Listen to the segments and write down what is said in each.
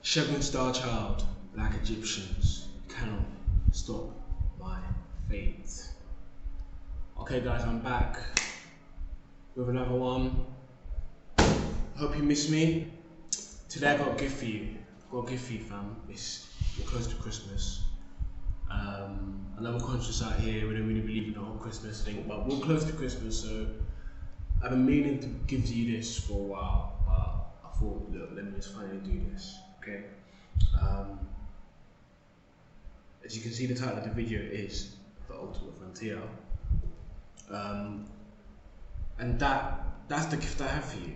Shegun Star Child, Black Egyptians, cannot stop my fate. Okay guys, I'm back with another one. Hope you miss me. Today I got a gift for you. Fam. We're close to Christmas. I know we're conscious out here, we don't really believe in the whole Christmas thing, but we're close to Christmas, so I've been meaning to give to you this for a while, but I thought, look, let me just finally do this, okay? As you can see, the title of the video is The Ultimate Frontier. And that's the gift I have for you,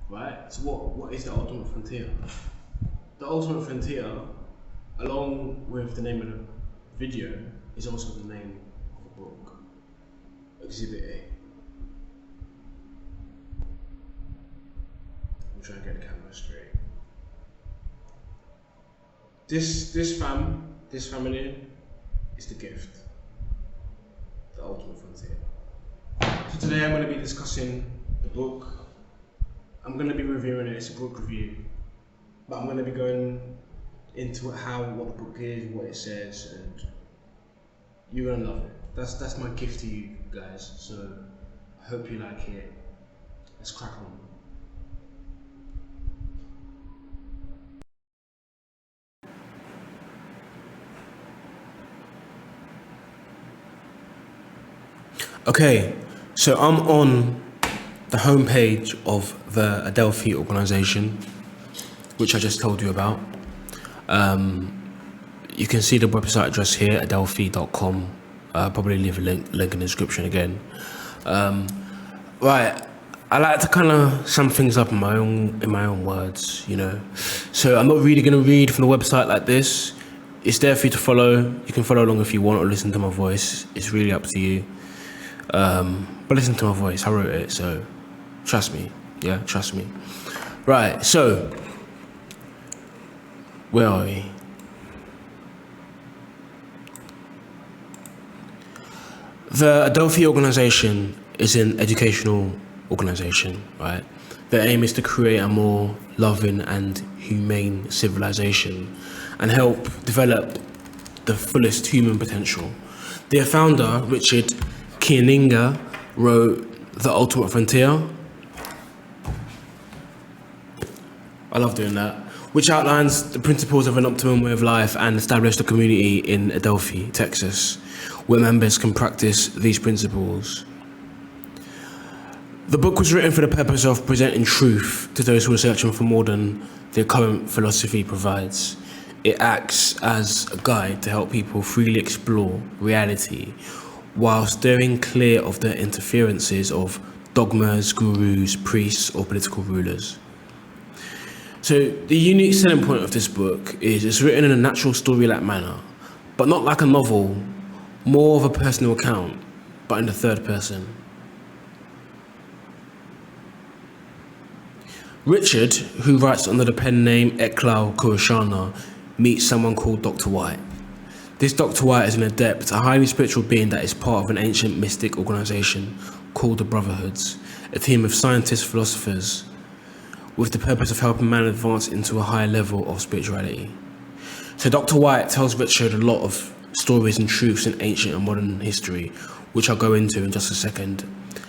right? So what is the Ultimate Frontier? The Ultimate Frontier, along with the name of the video, is also the name of the book, Exhibit A. I'm trying to get the camera straight. This family is the gift, the Ultimate Frontier. So today I'm going to be discussing the book. I'm going to be reviewing it. It's a book review, but I'm going to be going into what the book is, what it says, and you're going to love it. That's my gift to you guys. So I hope you like it. Let's crack on. Okay, so I'm on the homepage of the Adelphi organization, which I just told you about. You can see the website address here, adelphi.com. I'll probably leave a link in the description again. Right, I like to kind of sum things up in my own words, you know. So I'm not really going to read from the website like this. It's there for you to follow. You can follow along if you want or listen to my voice. It's really up to you. But listen to my voice, I wrote it, so trust me, yeah, trust me. Right, so, where are we? The Adelphi organization is an educational organization, right? Their aim is to create a more loving and humane civilization and help develop the fullest human potential. Their founder, Richard Kieninga, wrote The Ultimate Frontier. I love doing that. Which outlines the principles of an optimum way of life and established a community in Adelphi, Texas, where members can practice these principles. The book was written for the purpose of presenting truth to those who are searching for more than their current philosophy provides. It acts as a guide to help people freely explore reality while steering clear of the interferences of dogmas, gurus, priests, or political rulers. So the unique selling point of this book is it's written in a natural story-like manner, but not like a novel, more of a personal account, but in the third person. Richard, who writes under the pen name Eklau Kuroshana, meets someone called Dr. White. This Dr. White is an adept, a highly spiritual being that is part of an ancient mystic organization called the Brotherhoods, a team of scientists, philosophers, with the purpose of helping man advance into a higher level of spirituality. So Dr. White tells Richard a lot of stories and truths in ancient and modern history, which I'll go into in just a second.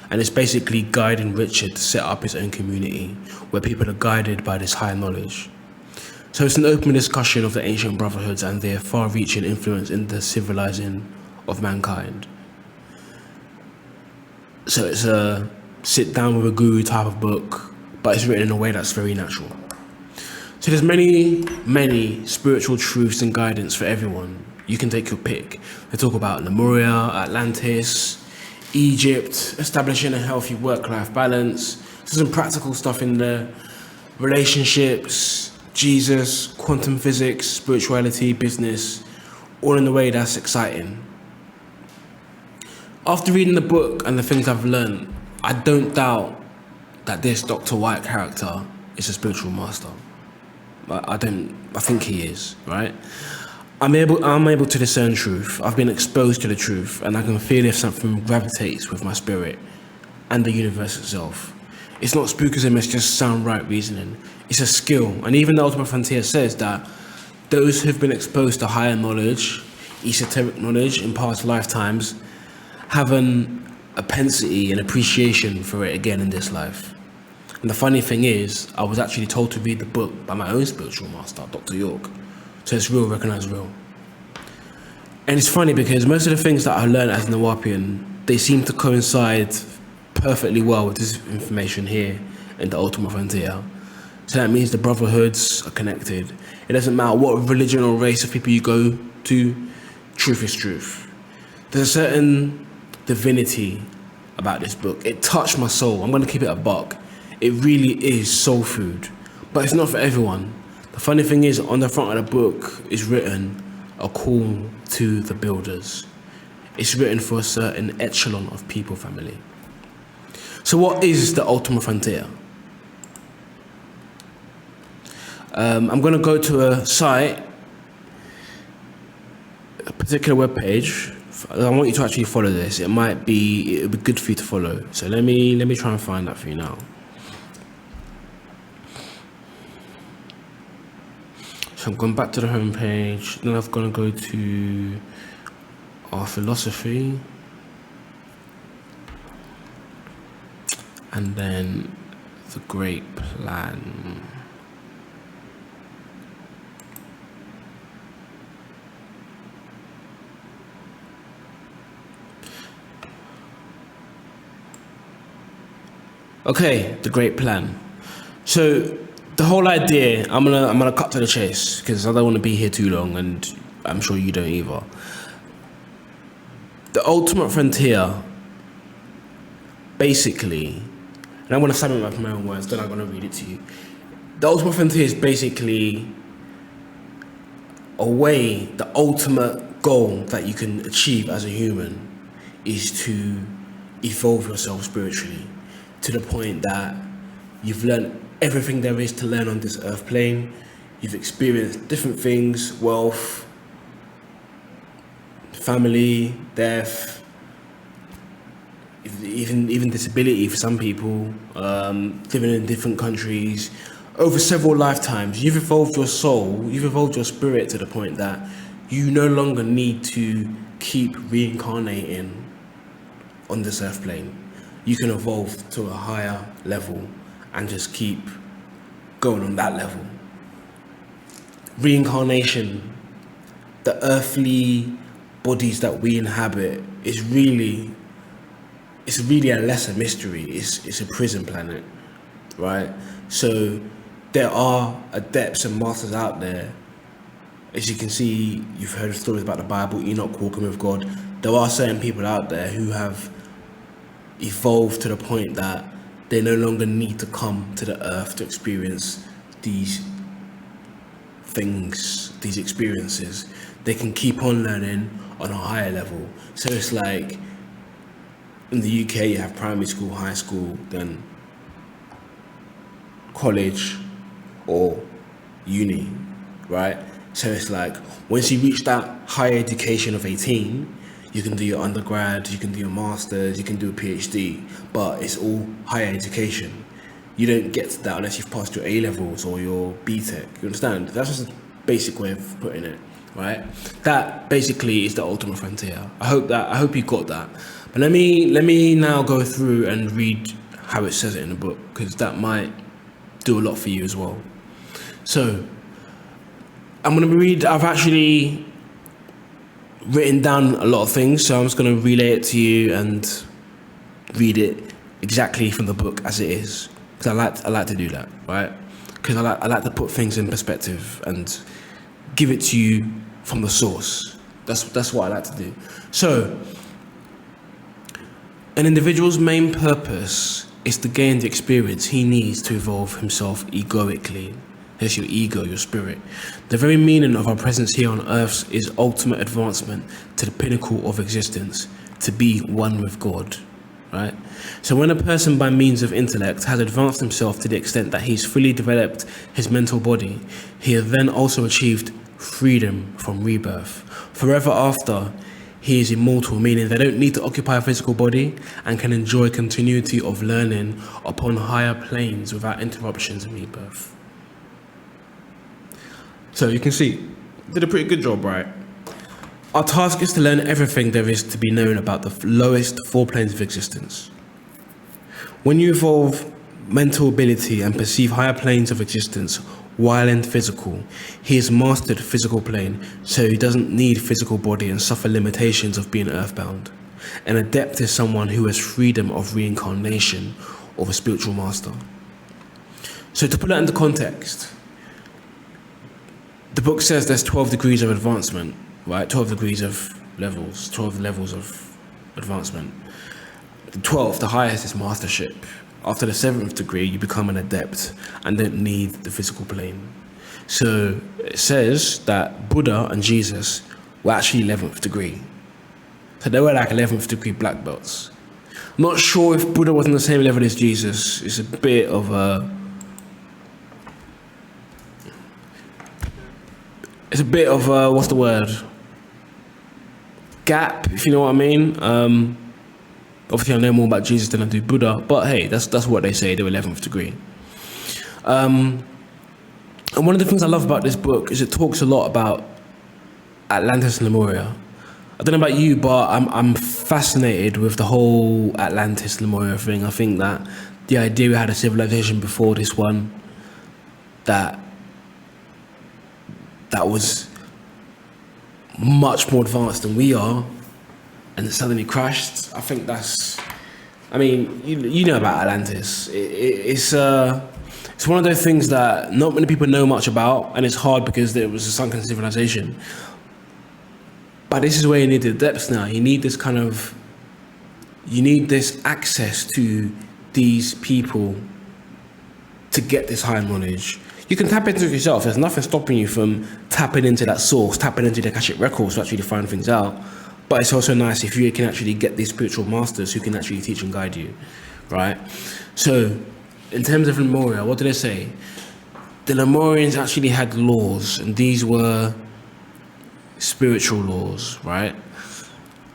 And it's basically guiding Richard to set up his own community, where people are guided by this higher knowledge. So it's an open discussion of the ancient brotherhoods and their far-reaching influence in the civilizing of mankind. So it's a sit-down with a guru type of book, but it's written in a way that's very natural. So there's many spiritual truths and guidance for everyone. You can take your pick. They talk about Lemuria, Atlantis, Egypt, establishing a healthy work-life balance. There's some practical stuff in there, relationships, Jesus, quantum physics, spirituality, business, all in a way that's exciting. After reading the book and the things I've learned, I don't doubt that this Dr. White character is a spiritual master. I think he is, right? I'm able to discern truth. I've been exposed to the truth, and I can feel if something gravitates with my spirit and the universe itself. It's not spookism, it's just sound right reasoning. It's a skill. And even the Ultimate Frontier says that those who've been exposed to higher knowledge, esoteric knowledge in past lifetimes, have a propensity and appreciation for it again in this life. And the funny thing is, I was actually told to read the book by my own spiritual master, Dr. York. So it's real, recognized real. And it's funny because most of the things that I learned as an Nawapian, they seem to coincide perfectly well with this information here in the Ultimate Frontier. So that means the brotherhoods are connected. It doesn't matter what religion or race of people you go to, truth is truth. There's a certain divinity about this book. It touched my soul. I'm going to keep it a buck. It really is soul food, but it's not for everyone. The funny thing is, on the front of the book is written a call to the builders. It's written for a certain echelon of people family. So what is the Ultimate Frontier? I'm going to go to a site, a particular web page. I want you to actually follow this. It'll be good for you to follow. So let me try and find that for you now. So I'm going back to the home page. Then I'm going to go to our philosophy, and then the Great Plan. Okay, the Great Plan. So the whole idea, I'm gonna cut to the chase because I don't want to be here too long, and I'm sure you don't either. The Ultimate Frontier, basically, and I'm gonna sum it up in my own words, then I'm gonna read it to you. The Ultimate Frontier is basically the ultimate goal that you can achieve as a human is to evolve yourself spiritually to the point that you've learned everything there is to learn on this earth plane. You've experienced different things, wealth, family, death, even disability for some people, living in different countries. Over several lifetimes, you've evolved your soul, you've evolved your spirit to the point that you no longer need to keep reincarnating on this earth plane. You can evolve to a higher level and just keep going on that level. Reincarnation, the earthly bodies that we inhabit, it's really a lesser mystery. It's a prison planet, right? So there are adepts and masters out there. As you can see, you've heard stories about the Bible, Enoch walking with God. There are certain people out there who have evolved to the point that they no longer need to come to the earth to experience these things, these experiences. They can keep on learning on a higher level. So it's like in the UK you have primary school, high school, then college or uni, right? So it's like once you reach that higher education of 18, you can do your undergrad, you can do your masters, you can do a PhD, but it's all higher education. You don't get to that unless you've passed your A-levels or your BTEC. You understand? That's just a basic way of putting it, right? That basically is the Ultimate Frontier. I hope you got that. But let me now go through and read how it says it in the book, because that might do a lot for you as well. So I've actually written down a lot of things, so I'm just going to relay it to you and read it exactly from the book as it is, because I like to do that, right? Because I like to put things in perspective and give it to you from the source. That's what I like to do. So an individual's main purpose is to gain the experience he needs to evolve himself egoically. Here's your ego, your spirit. The very meaning of our presence here on earth is ultimate advancement to the pinnacle of existence, to be one with God, right? So when a person by means of intellect has advanced himself to the extent that he's fully developed his mental body, he has then also achieved freedom from rebirth. Forever after, he is immortal, meaning they don't need to occupy a physical body and can enjoy continuity of learning upon higher planes without interruptions and rebirth. So you can see, did a pretty good job, right? Our task is to learn everything there is to be known about the lowest 4 planes of existence. When you evolve mental ability and perceive higher planes of existence while in physical, he has mastered physical plane, so he doesn't need physical body and suffer limitations of being earthbound. An adept is someone who has freedom of reincarnation of a spiritual master. So to put that into context, the book says there's 12 degrees of advancement, right? 12 degrees of levels, 12 levels of advancement. The 12th, the highest, is mastership. After the 7th degree, you become an adept and don't need the physical plane. So it says that Buddha and Jesus were actually 11th degree. So they were like 11th degree black belts. I'm not sure if Buddha was on the same level as Jesus. It's a bit of a... what's the word? Gap, if you know what I mean. Obviously, I know more about Jesus than I do Buddha, but hey, that's what they say. They were 11th degree. And one of the things I love about this book is it talks a lot about Atlantis and Lemuria. I don't know about you, but I'm fascinated with the whole Atlantis Lemuria thing. I think that the idea we had a civilization before this one that was much more advanced than we are, and it suddenly crashed. I think that's... I mean, you know about Atlantis. It's one of those things that not many people know much about, and it's hard because it was a sunken civilization. But this is where you need the depths now. You need this kind of... You need this access to these people to get this high knowledge. You can tap into it yourself. There's nothing stopping you from tapping into that source, tapping into the Akashic records to actually find things out. But it's also nice if you can actually get these spiritual masters who can actually teach and guide you, right? So, in terms of Lemuria, what do they say? The Lemurians actually had laws, and these were spiritual laws, right?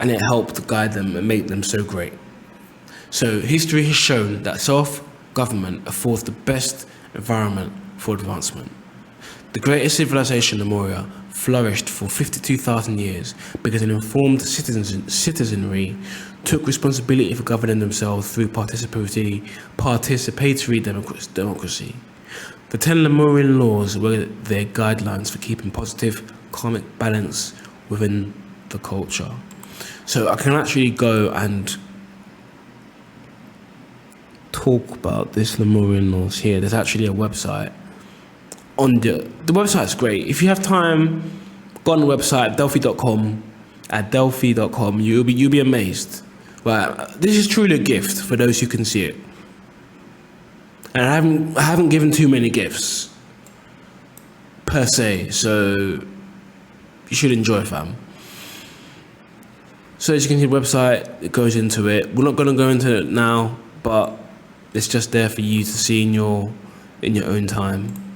And it helped guide them and make them so great. So, history has shown that self-government affords the best environment for advancement. The greatest civilization, Lemuria, flourished for 52,000 years because an informed citizenry took responsibility for governing themselves through participatory democracy. The 10 Lemurian laws were their guidelines for keeping positive karmic balance within the culture. So I can actually go and talk about this Lemurian laws here. There's actually a website. On the website's great. If you have time, go on the website, delphi.com. At delphi.com, you'll be amazed. Well, this is truly a gift for those who can see it. And I haven't given too many gifts per se, so you should enjoy, fam. So as you can see, the website, it goes into it. We're not going to go into it now, but it's just there for you to see in your own time.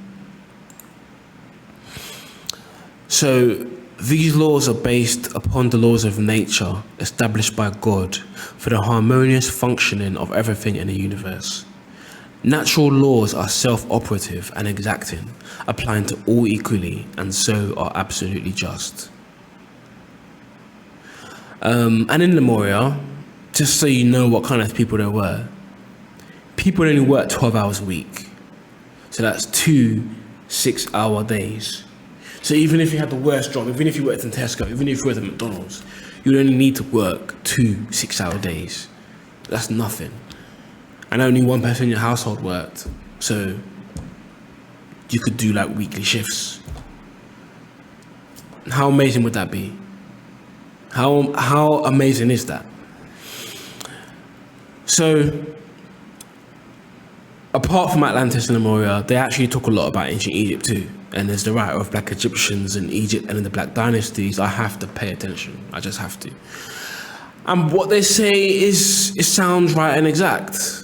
So these laws are based upon the laws of nature established by God for the harmonious functioning of everything in the universe. Natural laws are self-operative and exacting, applying to all equally, and so are absolutely just. And in Lemuria, just so you know what kind of people there were, people only worked 12 hours a week. So that's 2 6-hour days. So even if you had the worst job, even if you worked in Tesco, even if you worked at McDonald's, you'd only need to work 2 6-hour days. That's nothing. And only one person in your household worked. So you could do like weekly shifts. How amazing would that be? How amazing is that? So apart from Atlantis and Lemuria, they actually talk a lot about ancient Egypt too. And as the writer of Black Egyptians in Egypt and in the Black Dynasties, I have to pay attention. I just have to. And what they say it sounds right and exact.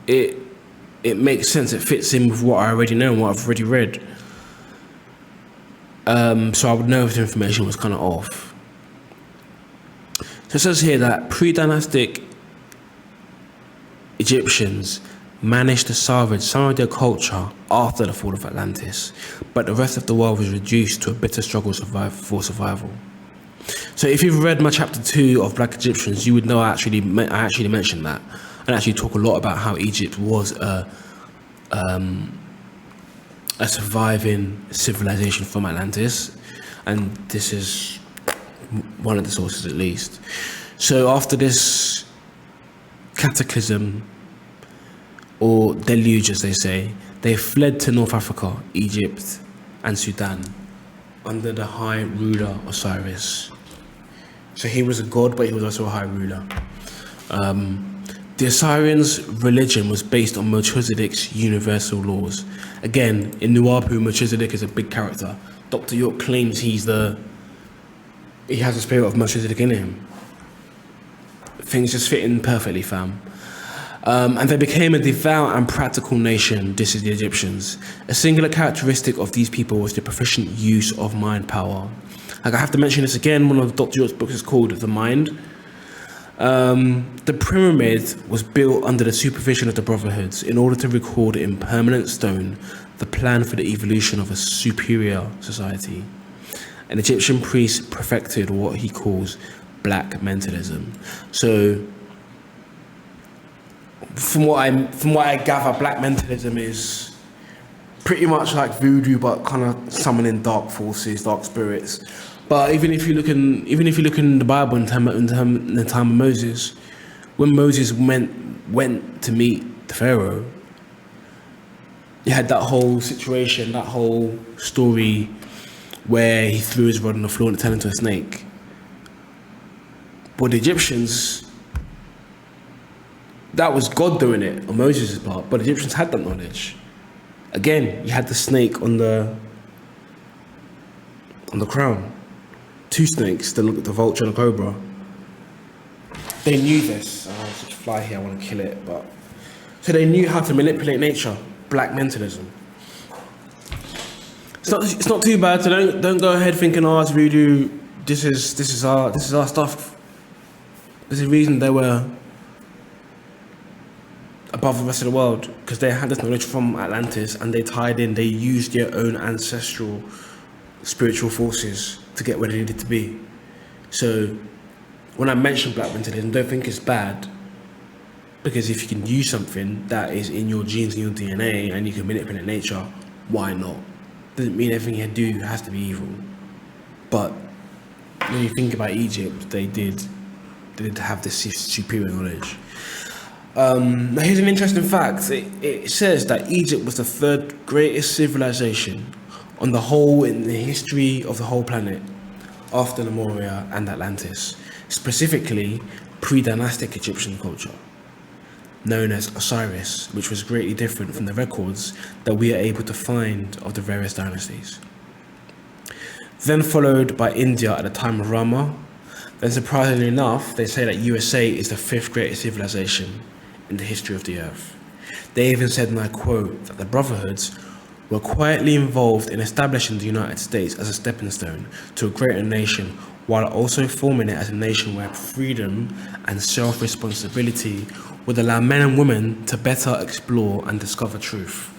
It makes sense. It fits in with what I already know and what I've already read. So I would know if the information was kind of off. It says here that pre-dynastic Egyptians managed to salvage some of their culture after the fall of Atlantis, but the rest of the world was reduced to a bitter struggle for survival. So if you've read my chapter 2 of Black Egyptians, you would know I actually mentioned that, and actually talk a lot about how Egypt was a surviving civilization from Atlantis, and this is one of the sources at least. So after this cataclysm, or deluge as they say, they fled to North Africa, Egypt and Sudan under the high ruler Osiris. So he was a god, but he was also a high ruler. The Osirians' religion was based on Melchizedek's universal laws. Again, in Nuapu, Melchizedek is a big character. Dr. York claims he has the spirit of Melchizedek in him. Things just fit in perfectly, fam. And they became a devout and practical nation. This is the Egyptians. A singular characteristic of these people was the proficient use of mind power. Like, I have to mention this again, one of Dr. York's books is called The Mind. The pyramid was built under the supervision of the Brotherhoods in order to record in permanent stone the plan for the evolution of a superior society. An Egyptian priest perfected what he calls black mentalism. So, from what I gather, black mentalism is pretty much like voodoo, but kind of summoning dark forces, dark spirits. But even if you look in the Bible in the time of Moses, when Moses went to meet the Pharaoh, you had that whole situation, that whole story where he threw his rod on the floor and it turned into a snake. But the Egyptians, that was God doing it on Moses' part, but the Egyptians had that knowledge. Again, you had the snake on the crown. Two snakes, the vulture and the cobra. They knew this. Oh, there's a fly here, I want to kill it. But so they knew how to manipulate nature. Black mentalism. It's not too bad. So don't go ahead thinking, oh, it's voodoo. This is our stuff. There's a reason they were above the rest of the world, because they had this knowledge from Atlantis and they used their own ancestral spiritual forces to get where they needed to be. So when I mention black mentalism, don't think it's bad, because if you can use something that is in your genes and your DNA and you can manipulate nature, why not? Doesn't mean everything you do has to be evil. But when you think about Egypt, they did have this superior knowledge. Now here's an interesting fact. It says that Egypt was the third greatest civilization on the whole in the history of the whole planet, after Lemuria and Atlantis, specifically pre-dynastic Egyptian culture, known as Osiris, which was greatly different from the records that we are able to find of the various dynasties. Then followed by India at the time of Rama. Then surprisingly enough, they say that USA is the fifth greatest civilization in the history of the earth. They even said, and I quote, that the Brotherhoods were quietly involved in establishing the United States as a stepping stone to a greater nation, while also forming it as a nation where freedom and self-responsibility would allow men and women to better explore and discover truth.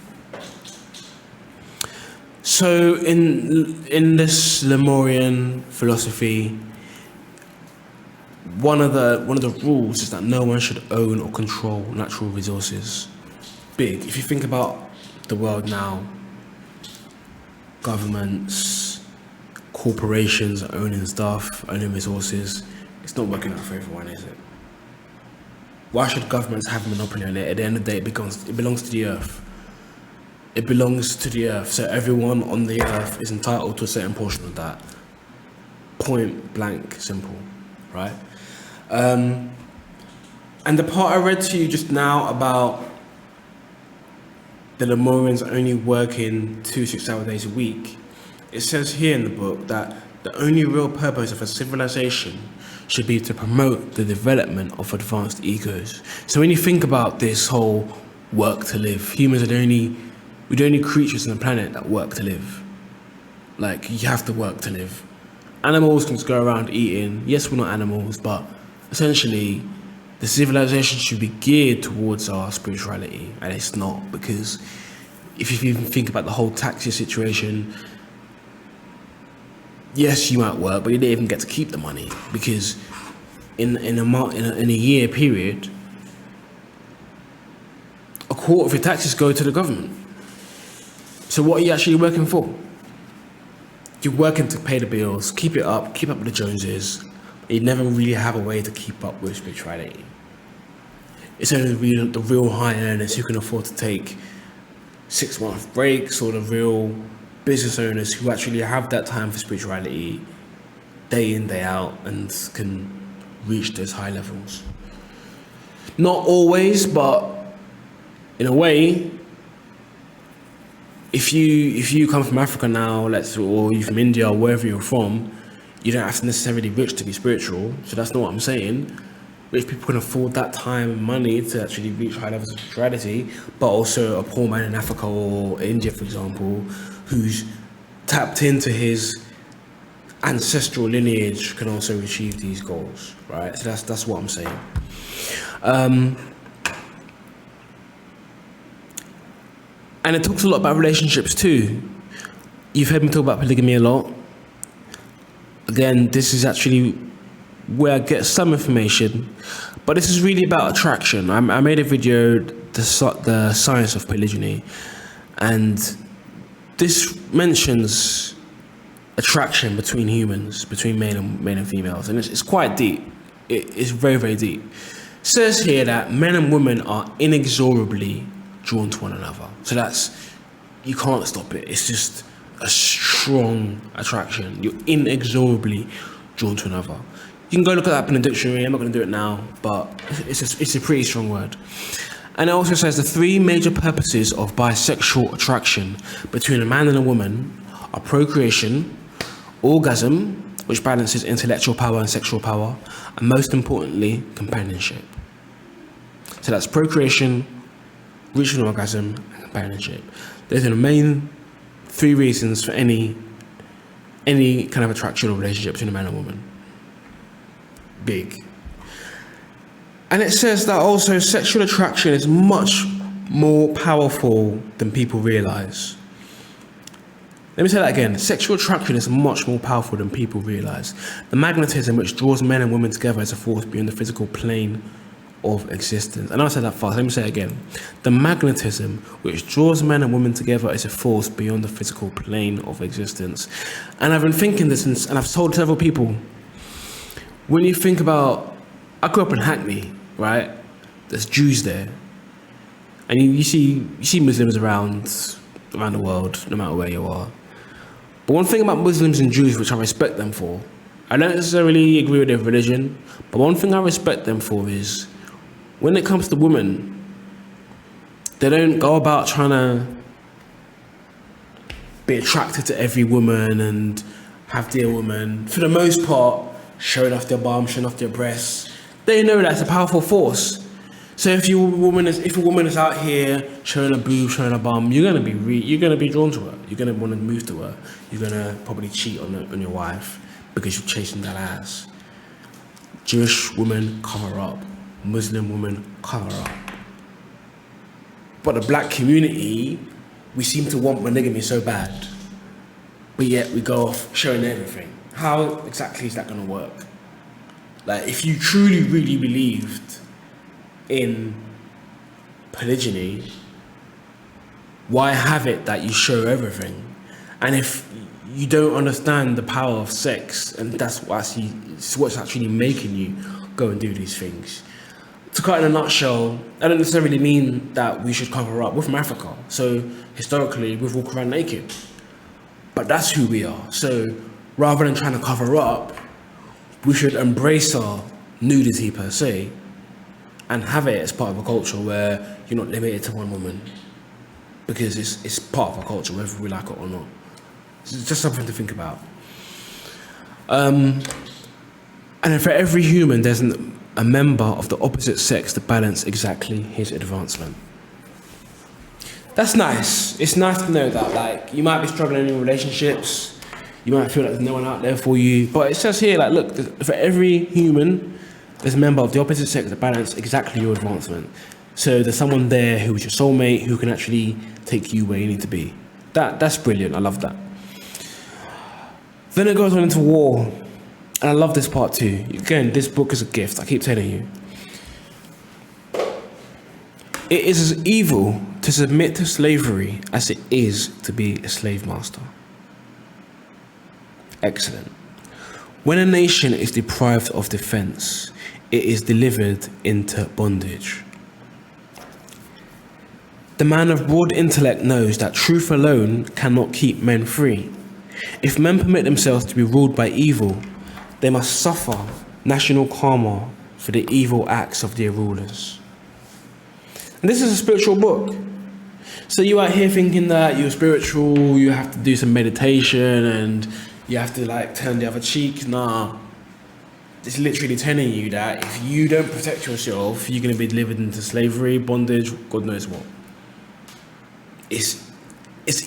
So in this Lemurian philosophy, one of the rules is that no one should own or control natural resources. Big. If you think about the world now, governments, corporations owning stuff, owning resources, it's not working out for everyone, is it? Why should governments have a monopoly on it? At the end of the day, it belongs to the earth. It belongs to the earth, so everyone on the earth is entitled to a certain portion of that. Point blank, simple, right? And the part I read to you just now about the Lemurians only working 2 6-hour days a week, it says here in the book that the only real purpose of a civilization should be to promote the development of advanced egos. So when you think about this whole work to live, humans are we're the only creatures on the planet that work to live. Like, you have to work to live. Animals can just go around eating. Yes, we're not animals, but essentially the civilization should be geared towards our spirituality, and it's not, because if you even think about the whole taxi situation, yes, you might work, but you didn't even get to keep the money, because in a year period, a quarter of your taxes go to the government. So what are you actually working for? You're working to pay the bills, keep up with the Joneses. You never really have a way to keep up with spirituality. It's only the real high earners who can afford to take 6-month breaks, or the real business owners who actually have that time for spirituality day in, day out, and can reach those high levels. Not always, but in a way, if you come from Africa now, or you're from India, or wherever you're from, you don't have to necessarily be rich to be spiritual. So that's not what I'm saying. Rich people can afford that time and money to actually reach high levels of spirituality, but also a poor man in Africa or India, for example, who's tapped into his ancestral lineage, can also achieve these goals, right? So that's what I'm saying. And it talks a lot about relationships too. You've heard me talk about polygamy a lot. Again, this is actually where I get some information, but this is really about attraction. I made a video, the science of polygyny, and this mentions attraction between humans, between male and females, and it's quite deep. It's very, very deep. It says here that men and women are inexorably drawn to one another. So you can't stop it. It's just a strong attraction. You're inexorably drawn to another. You can go look at that in the dictionary. I'm not going to do it now, but it's a pretty strong word. And it also says the 3 major purposes of bisexual attraction between a man and a woman are procreation, orgasm, which balances intellectual power and sexual power, and most importantly, companionship. So that's procreation, reaching orgasm, and companionship. Those are the main 3 reasons for any kind of attraction or relationship between a man and woman. Big. And it says that also sexual attraction is much more powerful than people realize. Let me say that again. Sexual attraction is much more powerful than people realize. The magnetism which draws men and women together is a force beyond the physical plane of existence. And I said that fast. Let me say it again. The magnetism which draws men and women together is a force beyond the physical plane of existence. And I've been thinking this, and I've told several people, when you think about, I grew up in Hackney, right? There's Jews there, and you see Muslims around the world, no matter where you are. But one thing about Muslims and Jews, which I respect them for, I don't necessarily agree with their religion, but one thing I respect them for is, when it comes to women, they don't go about trying to be attracted to every woman and have their woman, for the most part, showing off their bum, showing off their breasts. They know that's a powerful force. So if a woman is out here showing a boob, showing a bum, you're gonna be drawn to her. You're gonna want to move to her. You're gonna probably cheat on your wife because you're chasing that ass. Jewish women cover up. Muslim women cover up. But the black community, we seem to want monogamy so bad, but yet we go off showing everything. How exactly is that going to work? Like, if you truly, really believed in polygyny, why have it that you show everything? And if you don't understand the power of sex, and that's what's actually making you go and do these things. To cut in a nutshell, I don't necessarily mean that we should cover up. We're from Africa, so historically we've walked around naked. But that's who we are. So rather than trying to cover up, we should embrace our nudity per se and have it as part of a culture where you're not limited to one woman, because it's part of our culture, whether we like it or not. It's just something to think about. And then for every human, there's a member of the opposite sex to balance exactly his advancement. That's nice. It's nice to know that, like, you might be struggling in relationships, you might feel like there's no one out there for you, but it says here, like, look, for every human, there's a member of the opposite sex that balance exactly your advancement. So there's someone there who is your soulmate who can actually take you where you need to be. That's brilliant. I love that. Then it goes on into war. And I love this part too. Again, this book is a gift. I keep telling you. It is as evil to submit to slavery as it is to be a slave master. Excellent. When a nation is deprived of defense, it is delivered into bondage. The man of broad intellect knows that truth alone cannot keep men free. If men permit themselves to be ruled by evil, they must suffer national karma for the evil acts of their rulers. And this is a spiritual book. So you out here thinking that you're spiritual, you have to do some meditation and you have to like turn the other cheek. Nah. It's literally telling you that if you don't protect yourself, you're going to be delivered into slavery, bondage, God knows what. It's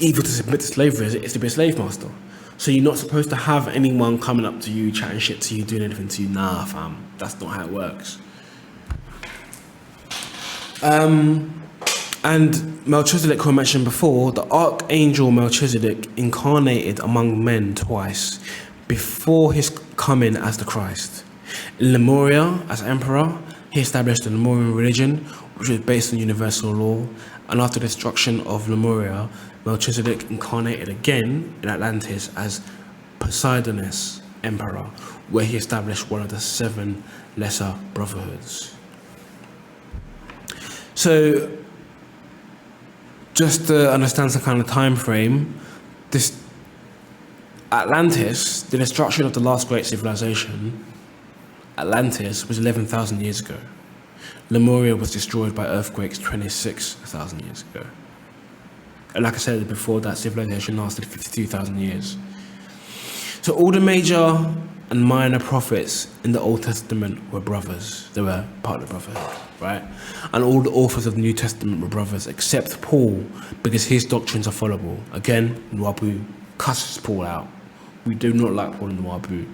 evil to submit to slavery as it is to be a slave master. So you're not supposed to have anyone coming up to you, chatting shit to you, doing anything to you. Nah, fam. That's not how it works. And Melchizedek, who I mentioned before, the archangel Melchizedek incarnated among men twice before his coming as the Christ. In Lemuria, as emperor, he established the Lemurian religion, which was based on universal law. And after the destruction of Lemuria, Melchizedek incarnated again in Atlantis as Poseidonus emperor, where he established one of the 7 lesser brotherhoods. So, just to understand some kind of time frame, this Atlantis, the destruction of the last great civilization, Atlantis was 11,000 years ago. Lemuria was destroyed by earthquakes 26,000 years ago. And like I said before, that civilization lasted 52,000 years. So all the major and minor prophets in the Old Testament were brothers. They were part of the brotherhood, right? And all the authors of the New Testament were brothers, except Paul, because his doctrines are followable. Again, Nwabu cusses Paul out. We do not like Paul and Nwabu.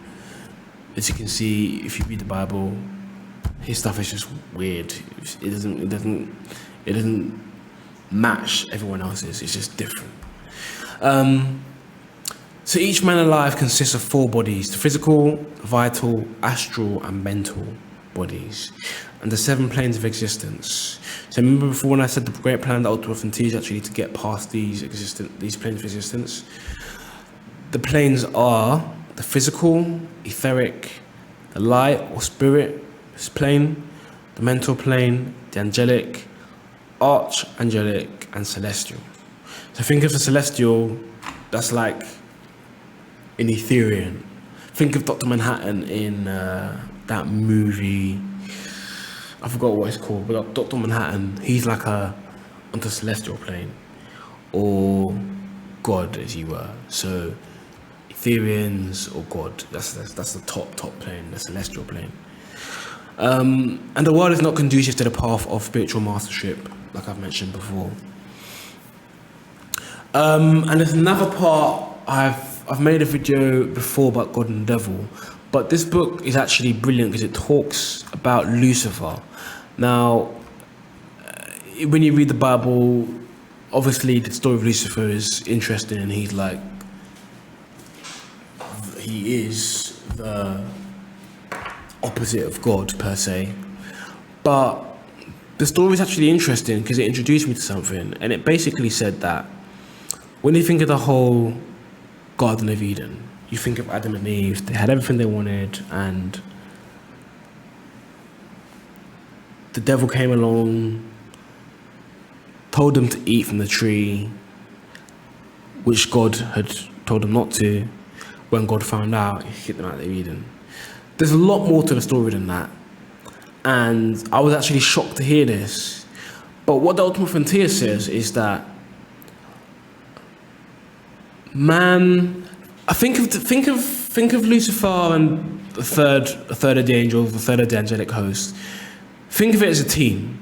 As you can see, if you read the Bible, his stuff is just weird. It doesn't match everyone else's. It's just different. So each man alive consists of 4 bodies: the physical, vital, astral, and mental bodies, and the 7 planes of existence. So remember before when I said the great plan, the ultimate frontier is actually to get past these planes of existence. The planes are the physical, etheric, the light or spirit plane, the mental plane, the angelic, archangelic, and celestial. So think of the celestial, that's like an Etherean. Think of Dr. Manhattan in that movie, I forgot what it's called, but Dr. Manhattan, he's like on the celestial plane, or God as you were. So Ethereans or God, that's the top plane, the celestial plane. And the world is not conducive to the path of spiritual mastership, like I've mentioned before. And there's another part, I've made a video before about God and the devil, but this book is actually brilliant because it talks about Lucifer. Now, when you read the Bible, obviously the story of Lucifer is interesting, and he is the opposite of God per se, but the story is actually interesting because it introduced me to something, and it basically said that when you think of the whole Garden of Eden, you think of Adam and Eve. They had everything they wanted, and the devil came along, told them to eat from the tree, which God had told them not to. When God found out, he kicked them out of Eden. There's a lot more to the story than that, and I was actually shocked to hear this. But what the Ultimate Frontier says is that man, I think of Lucifer and a third of the angels, the third of the angelic host. Think of it as a team.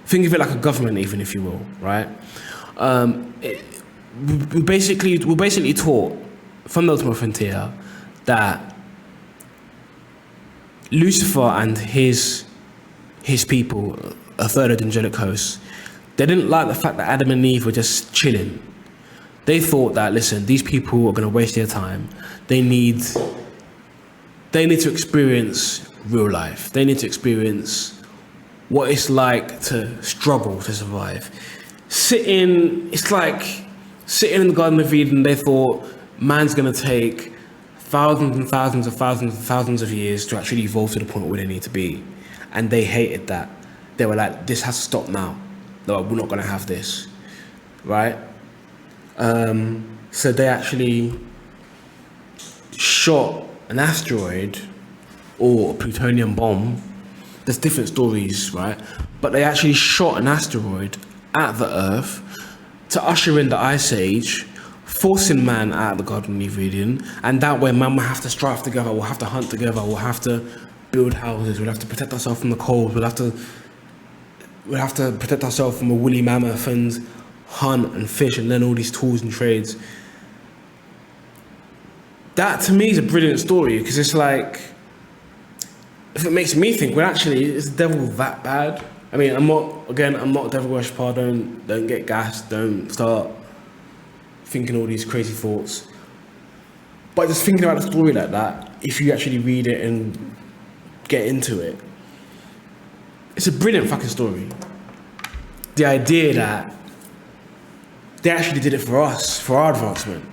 Think of it like a government, even, if you will, right? We're basically taught from the Ultimate Frontier that Lucifer and his people, a third of the angelic hosts, they didn't like the fact that Adam and Eve were just chilling. They thought that, listen, these people are going to waste their time. They need to experience real life. They need to experience what it's like to struggle to survive. It's like sitting in the Garden of Eden. They thought man's going to take thousands and thousands and thousands and thousands of years to actually evolve to the point where they need to be. And they hated that. They were like, this has to stop now. No, we're not going to have this, right? So they actually shot an asteroid or a plutonium bomb. There's different stories, right? But they actually shot an asteroid at the Earth to usher in the Ice Age, forcing man out of the Garden of Eden, and that way man will have to strive together, we'll have to hunt together, we'll have to build houses, we'll have to protect ourselves from the cold, we'll have to protect ourselves from a woolly mammoth and hunt and fish and learn all these tools and trades. That to me is a brilliant story, because it's like, if it makes me think, well actually, is the devil that bad? I mean, I'm not a devil worshipper, don't get gassed, don't start thinking all these crazy thoughts. But just thinking about a story like that, if you actually read it and get into it, it's a brilliant fucking story. The idea that they actually did it for us, for our advancement.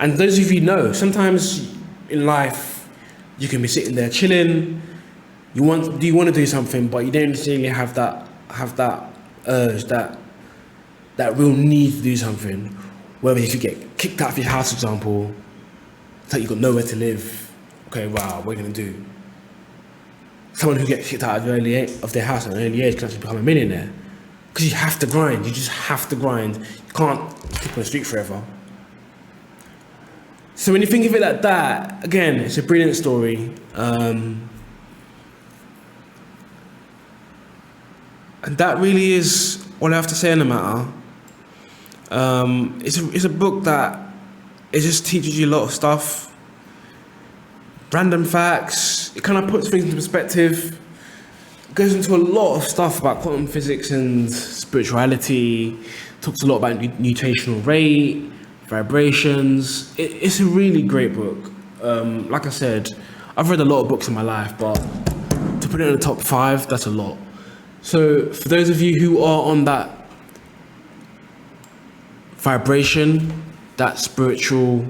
And those of you know, sometimes in life, you can be sitting there chilling, you want to do something, but you don't necessarily have that urge, that real need to do something. Whether you could get kicked out of your house, for example, it's like you've got nowhere to live. Okay, wow, what are you gonna do? Someone who gets kicked out of their house at an early age can actually become a millionaire. Because you have to grind, you just have to grind. You can't keep on the street forever. So when you think of it like that, again, it's a brilliant story. And that really is all I have to say on the matter. It's a book that it just teaches you a lot of stuff, random facts. It kind of puts things into perspective. It goes into a lot of stuff about quantum physics and spirituality. Talks a lot about nutational rate, vibrations. It's a really great book. Like I said, I've read a lot of books in my life, but to put it in the top 5, that's a lot. So for those of you who are on that vibration, that spiritual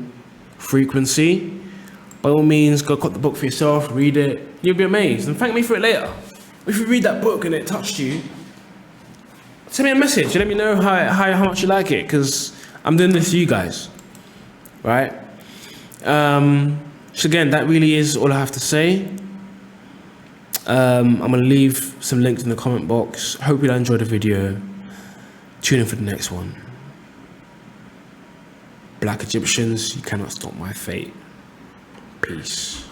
frequency, by all means, go cut the book for yourself, read it. You'll be amazed, and thank me for it later. If you read that book and it touched you, send me a message and let me know how much you like it, because I'm doing this for you guys, right? So again, that really is all I have to say. I'm going to leave some links in the comment box. Hope you enjoyed the video. Tune in for the next one. Black Egyptians, you cannot stop my fate. Peace.